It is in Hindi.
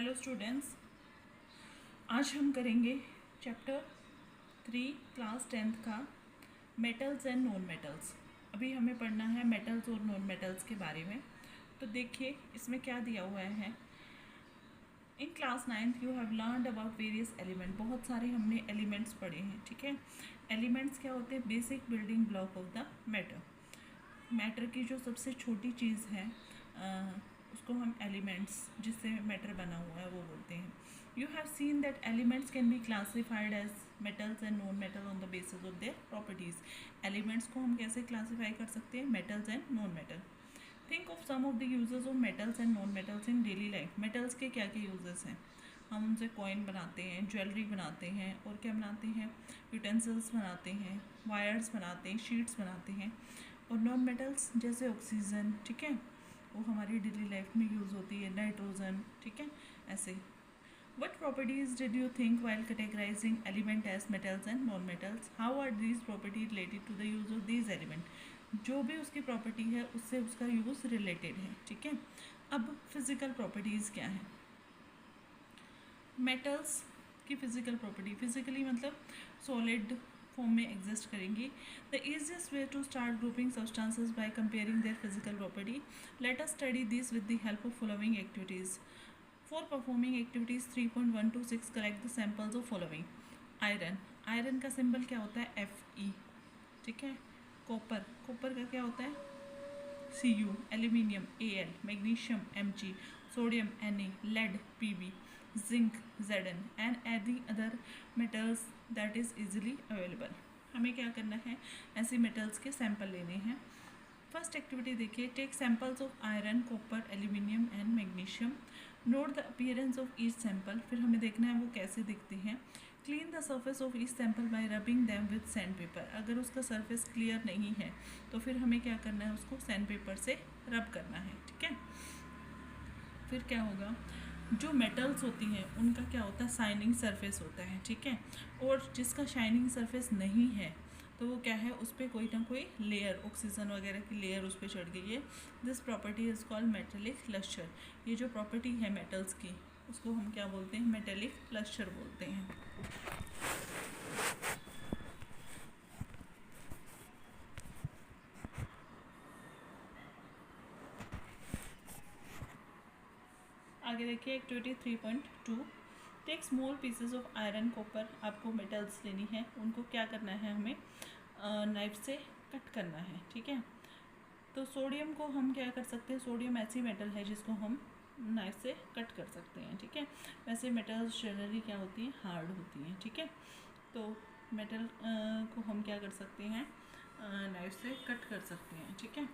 हेलो स्टूडेंट्स, आज हम करेंगे चैप्टर 3 क्लास 10th का मेटल्स एंड नॉन मेटल्स। अभी हमें पढ़ना है मेटल्स और नॉन मेटल्स के बारे में। तो देखिए इसमें क्या दिया हुआ है। In class 9th you have learned about various element. बहुत सारे हमने एलिमेंट्स पढ़े हैं, ठीक है। एलिमेंट्स क्या होते हैं? Basic building block of the matter. Matter की जो सबसे छोटी चीज़ है उसको हम एलिमेंट्स, जिससे मैटर बना हुआ है, वो बोलते हैं। You have seen that elements can be classified as metals and non metal on the basis of their properties. Elements को हम कैसे क्लासीफाई कर सकते हैं? Metals and non metal. Think of some of the uses of metals and non metals in daily life. Metals के क्या क्या यूजेस हैं? हम उनसे कॉइन बनाते हैं, ज्वेलरी बनाते हैं, और क्या बनाते हैं? यूटेंसिल्स बनाते हैं, वायर्स बनाते हैं, शीट्स बनाते हैं। और नॉन मेटल्स जैसे ऑक्सीजन, ठीक है, वो हमारी डेली लाइफ में यूज़ होती है, नाइट्रोजन, ठीक है, ऐसे। What properties did you think while categorizing element as metals and non-metals? How are these properties related to the use of these element? जो भी उसकी प्रॉपर्टी है उससे उसका यूज़ रिलेटेड है, ठीक है। अब फिजिकल प्रॉपर्टीज़ क्या है? मेटल्स की फिजिकल प्रॉपर्टी, फिजिकली मतलब सॉलिड फॉर्म में एग्जिस्ट करेंगी। The easiest way to start grouping substances by comparing their physical property. Let us study this with the help of following activities. For performing activities 3.1 to 6 collect the samples of following. Iron, iron का सिंबल क्या होता है? Fe, ठीक है। कॉपर, कॉपर का क्या होता है? Cu। Aluminium Al, magnesium Mg, sodium Na, lead Pb, zinc Zn and any other metals that is easily available. हमें क्या करना है? ऐसे मेटल्स के सैंपल लेने हैं। फर्स्ट एक्टिविटी देखिए, take samples of iron, copper, aluminium and magnesium. Note the appearance of each sample. फिर हमें देखना है वो कैसे दिखते हैं। Clean the surface of each sample by rubbing them with sandpaper. अगर उसका सरफेस क्लियर नहीं है तो फिर हमें क्या करना है? उसको सैंड पेपर से रब करना है, ठीक है। फिर क्या होगा? जो मेटल्स होती हैं उनका क्या होता है? शाइनिंग सरफेस होता है, ठीक है। और जिसका शाइनिंग सरफेस नहीं है तो वो क्या है? उस पर कोई ना कोई लेयर, ऑक्सीजन वगैरह की लेयर उस पर चढ़ गई है। This property is called metallic lustre. ये जो प्रॉपर्टी है मेटल्स की उसको हम क्या बोलते हैं? मेटेलिक लस्टर बोलते हैं। आगे देखिए activity 3.2। Take small pieces of iron, copper. आपको मेटल्स लेनी है, उनको क्या करना है? हमें नाइफ से कट करना है, ठीक है। तो सोडियम को हम क्या कर सकते हैं? सोडियम ऐसी मेटल है जिसको हम नाइफ से कट कर सकते हैं, ठीक है। वैसे मेटल्स जनरली क्या होती हैं? हार्ड होती हैं, ठीक है। तो मेटल को हम क्या कर सकते हैं? नाइफ से कट कर सकते हैं, ठीक है।